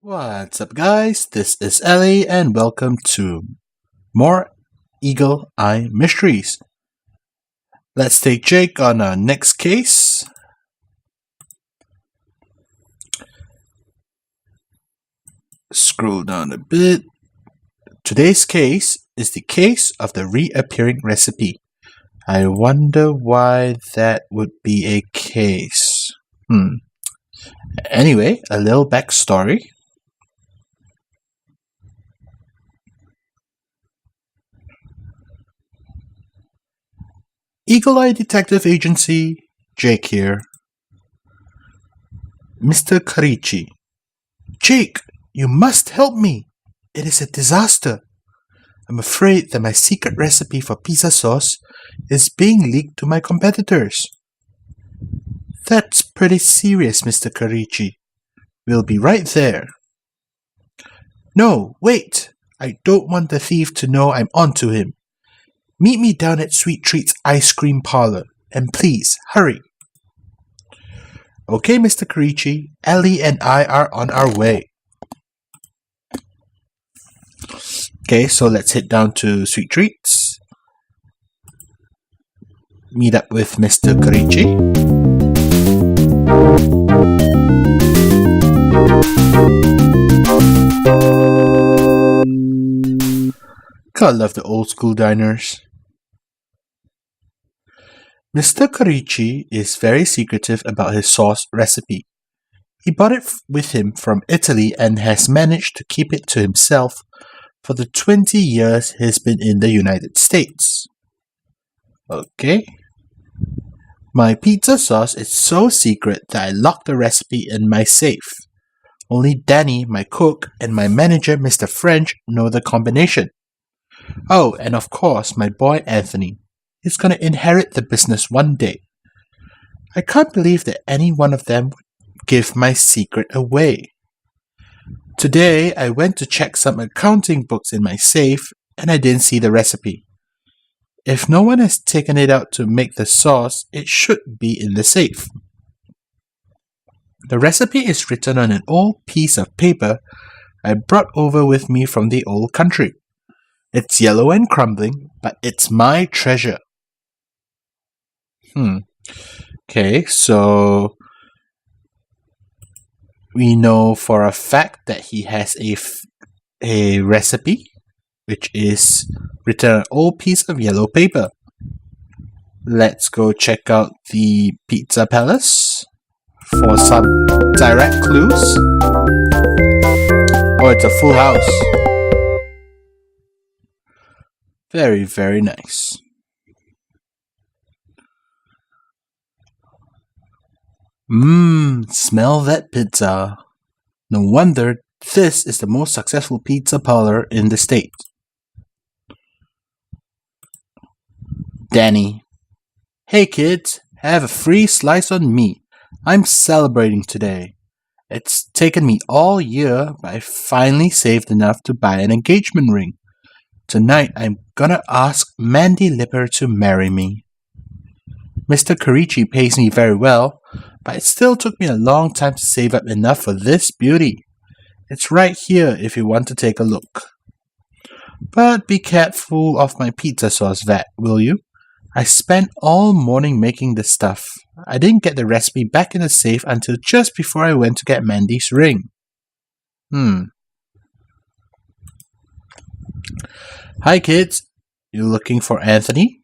What's up, guys? This is Ellie, and welcome to more Eagle Eye Mysteries. Let's take Jake on our next case. Scroll down a bit. Today's case is the case of the reappearing recipe. I wonder why that would be a case. Anyway, a little backstory. Eagle Eye Detective Agency, Jake here. Mr. Karichi. Jake, you must help me. It is a disaster. I'm afraid that my secret recipe for pizza sauce is being leaked to my competitors. That's pretty serious, Mr. Karichi. We'll be right there. No, wait. I don't want the thief to know I'm onto him. Meet me down at Sweet Treat's ice cream parlor, and please, hurry. Okay, Mr. Karichi, Ellie and I are on our way. Okay, so let's head down to Sweet Treats. Meet up with Mr. Karichi. God, I love the old school diners. Mr. Karichi is very secretive about his sauce recipe. He bought it with him from Italy and has managed to keep it to himself for the 20 years he's been in the United States. Okay. My pizza sauce is so secret that I locked the recipe in my safe. Only Danny, my cook, and my manager, Mr. French, know the combination. Oh, and of course, my boy Anthony. He's going to inherit the business one day. I can't believe that any one of them would give my secret away. Today, I went to check some accounting books in my safe, and I didn't see the recipe. If no one has taken it out to make the sauce, it should be in the safe. The recipe is written on an old piece of paper I brought over with me from the old country. It's yellow and crumbling, but it's my treasure. Okay, so we know for a fact that he has a recipe, which is written on an old piece of yellow paper. Let's go check out the Pizza Palace for some direct clues. Oh, it's a full house. Very, very nice. Smell that pizza. No wonder this is the most successful pizza parlor in the state. Danny. Hey kids, have a free slice on me. I'm celebrating today. It's taken me all year, but I finally saved enough to buy an engagement ring. Tonight I'm gonna ask Mandy Lipper to marry me. Mr. Karichi pays me very well, but it still took me a long time to save up enough for this beauty. It's right here if you want to take a look. But be careful of my pizza sauce vat, will you? I spent all morning making this stuff. I didn't get the recipe back in the safe until just before I went to get Mandy's ring. Hi kids, you looking for Anthony?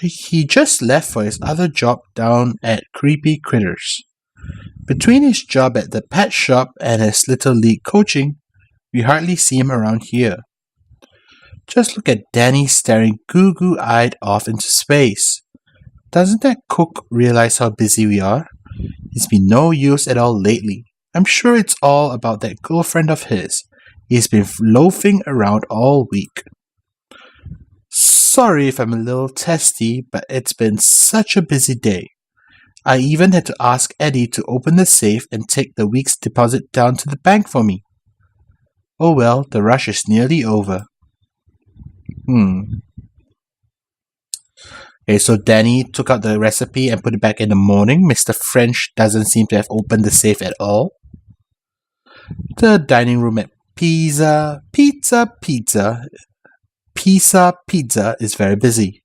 He just left for his other job down at Creepy Critters. Between his job at the pet shop and his little league coaching, we hardly see him around here. Just look at Danny staring goo-goo-eyed off into space. Doesn't that cook realize how busy we are? He's been no use at all lately. I'm sure it's all about that girlfriend of his. He's been loafing around all week. Sorry if I'm a little testy, but it's been such a busy day. I even had to ask Eddie to open the safe and take the week's deposit down to the bank for me. Oh well, the rush is nearly over. Okay, so Danny took out the recipe and put it back in the morning. Mr. French doesn't seem to have opened the safe at all. The dining room at Pizza is very busy.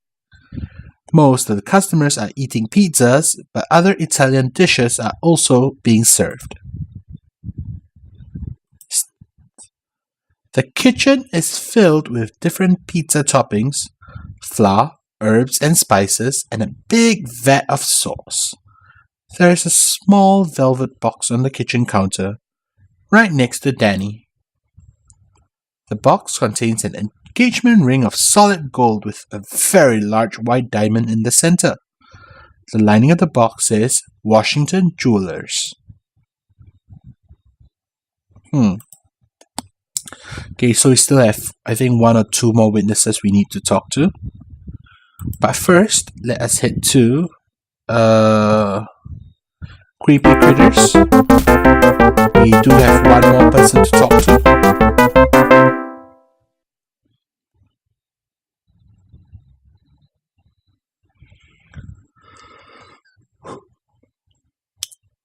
Most of the customers are eating pizzas, but other Italian dishes are also being served. The kitchen is filled with different pizza toppings, flour, herbs and spices, and a big vat of sauce. There is a small velvet box on the kitchen counter, right next to Danny. The box contains an engagement ring of solid gold with a very large white diamond in the center. The lining of the box says Washington Jewelers. Okay, so we still have, I think, 1 or 2 more witnesses we need to talk to. But first, let us head to Creepy Critters. We do have 1 more person to talk to.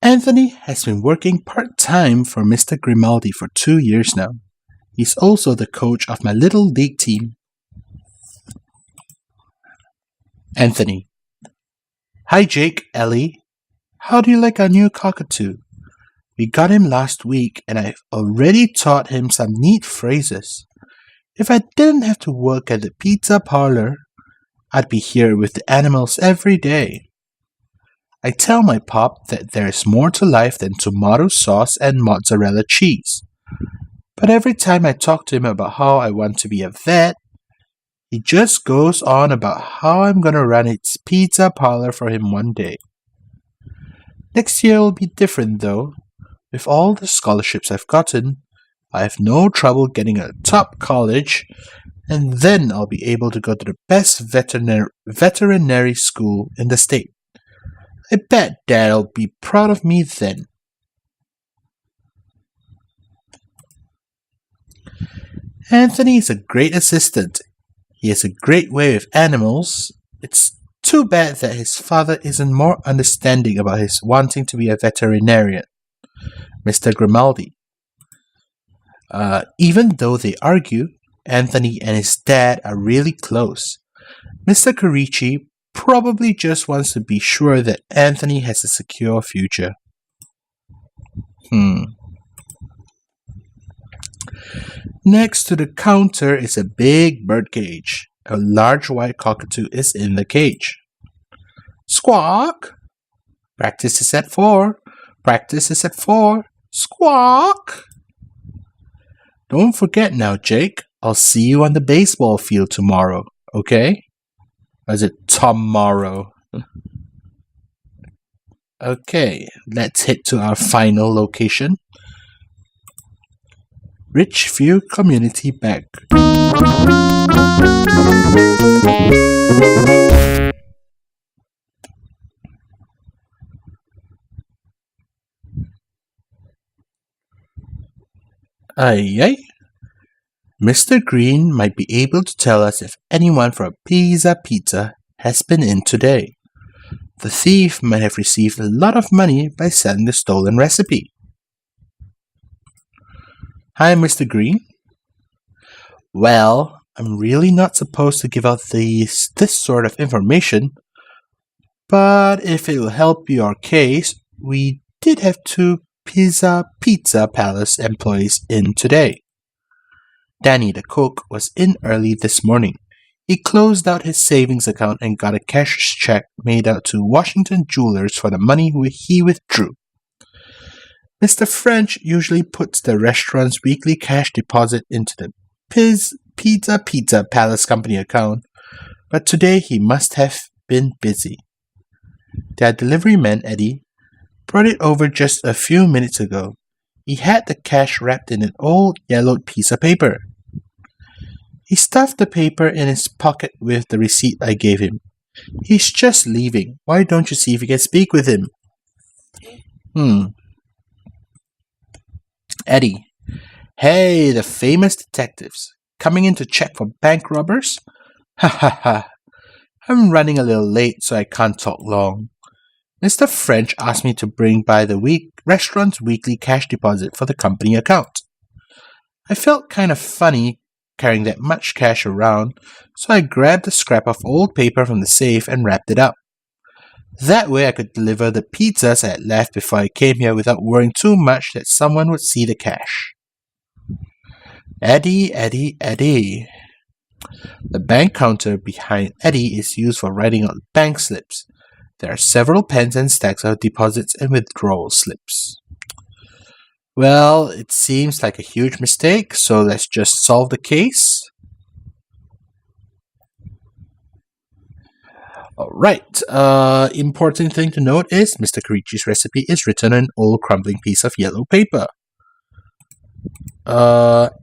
Anthony has been working part-time for Mr. Grimaldi for 2 years now. He's also the coach of my little league team. Anthony. Hi Jake, Ellie. How do you like our new cockatoo? We got him last week and I've already taught him some neat phrases. If I didn't have to work at the pizza parlor, I'd be here with the animals every day. I tell my pop that there is more to life than tomato sauce and mozzarella cheese. But every time I talk to him about how I want to be a vet, he just goes on about how I'm going to run its pizza parlor for him one day. Next year will be different though. With all the scholarships I've gotten, I have no trouble getting a top college, and then I'll be able to go to the best veterinary school in the state. I bet Dad'll be proud of me then. Anthony is a great assistant. He has a great way with animals. It's too bad that his father isn't more understanding about his wanting to be a veterinarian, Mr. Grimaldi. Even though they argue, Anthony and his dad are really close. Mr. Carici probably just wants to be sure that Anthony has a secure future. Next to the counter is a big bird cage. A large white cockatoo is in the cage. Squawk! Practice is at 4. Practice is at 4. Squawk! Don't forget now, Jake. I'll see you on the baseball field tomorrow, okay? Or is it tomorrow? Okay, let's head to our final location. Richview Community Bank. Aye. Mr. Green might be able to tell us if anyone from Pizza has been in today. The thief might have received a lot of money by selling the stolen recipe. Hi, Mr. Green. Well, I'm really not supposed to give out this sort of information, but if it will help your case, we did have 2 Pizza Palace employees in today. Danny the cook was in early this morning. He closed out his savings account and got a cashier's check made out to Washington Jewelers for the money he withdrew. Mr. French usually puts the restaurant's weekly cash deposit into the Pizza Palace company account, but today he must have been busy. Their delivery man, Eddie, brought it over just a few minutes ago. He had the cash wrapped in an old yellowed piece of paper. He stuffed the paper in his pocket with the receipt I gave him. He's just leaving. Why don't you see if you can speak with him? Eddie. Hey, the famous detectives. Coming in to check for bank robbers? Ha ha ha. I'm running a little late, so I can't talk long. Mr. French asked me to bring by the restaurant's weekly cash deposit for the company account. I felt kind of funny carrying that much cash around, so I grabbed a scrap of old paper from the safe and wrapped it up. That way I could deliver the pizzas I had left before I came here without worrying too much that someone would see the cash. Eddie. The bank counter behind Eddie is used for writing out bank slips. There are several pens and stacks of deposits and withdrawal slips. Well, it seems like a huge mistake, so let's just solve the case. Alright, important thing to note is Mr. Karichi's recipe is written on an old crumbling piece of yellow paper. And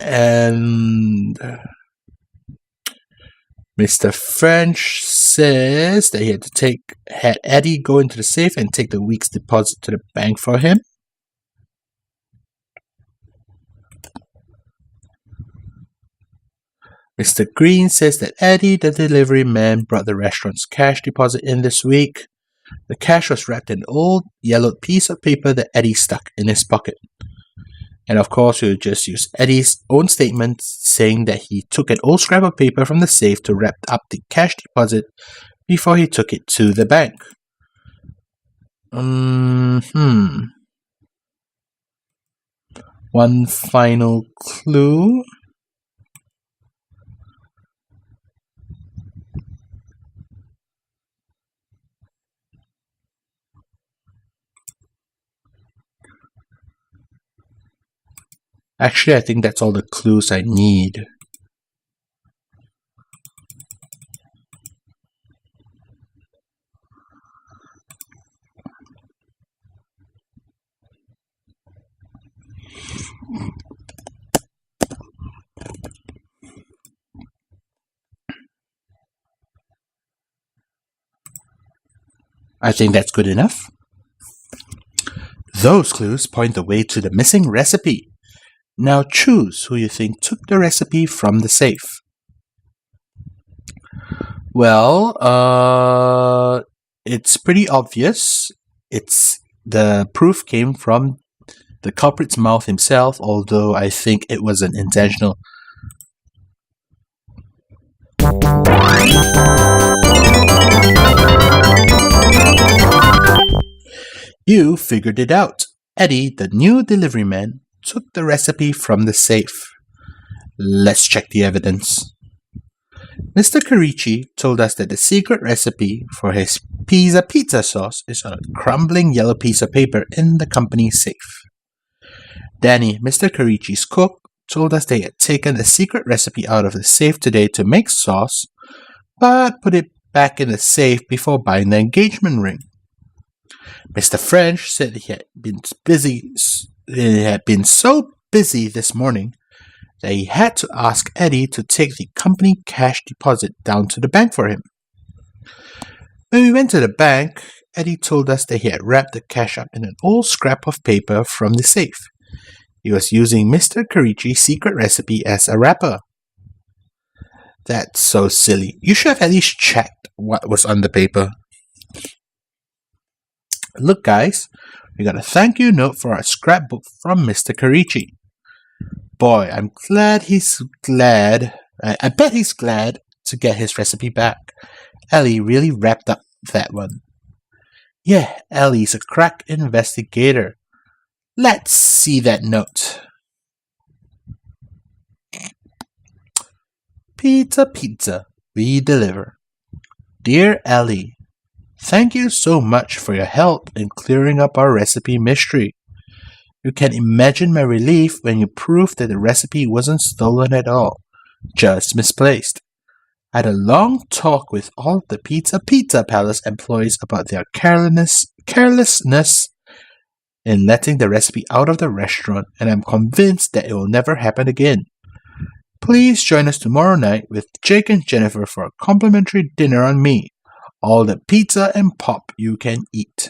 Mr. French says that he had Eddie go into the safe and take the week's deposit to the bank for him. Mr. Green says that Eddie, the delivery man, brought the restaurant's cash deposit in this week. The cash was wrapped in an old yellowed piece of paper that Eddie stuck in his pocket. And of course, we'll just use Eddie's own statement saying that he took an old scrap of paper from the safe to wrap up the cash deposit before he took it to the bank. One final clue. Actually, I think that's all the clues I need. I think that's good enough. Those clues point the way to the missing recipe. Now choose who you think took the recipe from the safe. Well, it's pretty obvious. The proof came from the culprit's mouth himself, although I think it wasn't intentional. You figured it out. Eddie, the new delivery man, took the recipe from the safe. Let's check the evidence. Mr. Karichi told us that the secret recipe for his pizza sauce is on a crumbling yellow piece of paper in the company's safe. Danny, Mr. Karichi's cook, told us they had taken the secret recipe out of the safe today to make sauce, but put it back in the safe before buying the engagement ring. Mr. French said he had been so busy this morning that he had to ask Eddie to take the company cash deposit down to the bank for him. When we went to the bank, Eddie told us that he had wrapped the cash up in an old scrap of paper from the safe. He was using Mr. Karichi's secret recipe as a wrapper. That's so silly. You should have at least checked what was on the paper. Look, guys, we got a thank you note for our scrapbook from Mr. Karichi. Boy, I'm glad he's glad. I bet he's glad to get his recipe back. Ellie really wrapped up that one. Yeah, Ellie's a crack investigator. Let's see that note. Pizza, we deliver. Dear Ellie, thank you so much for your help in clearing up our recipe mystery. You can imagine my relief when you proved that the recipe wasn't stolen at all, just misplaced. I had a long talk with all the Pizza Palace employees about their carelessness in letting the recipe out of the restaurant, and I'm convinced that it will never happen again. Please join us tomorrow night with Jake and Jennifer for a complimentary dinner on me. All the pizza and pop you can eat.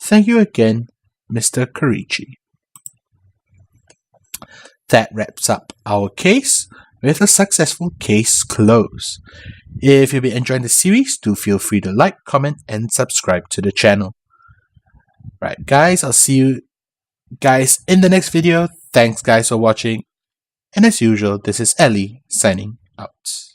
Thank you again, Mr. Karichi. That wraps up our case with a successful case close. If you've been enjoying the series, do feel free to like, comment, and subscribe to the channel. Right, guys, I'll see you guys in the next video. Thanks, guys, for watching. And as usual, this is Ellie signing out.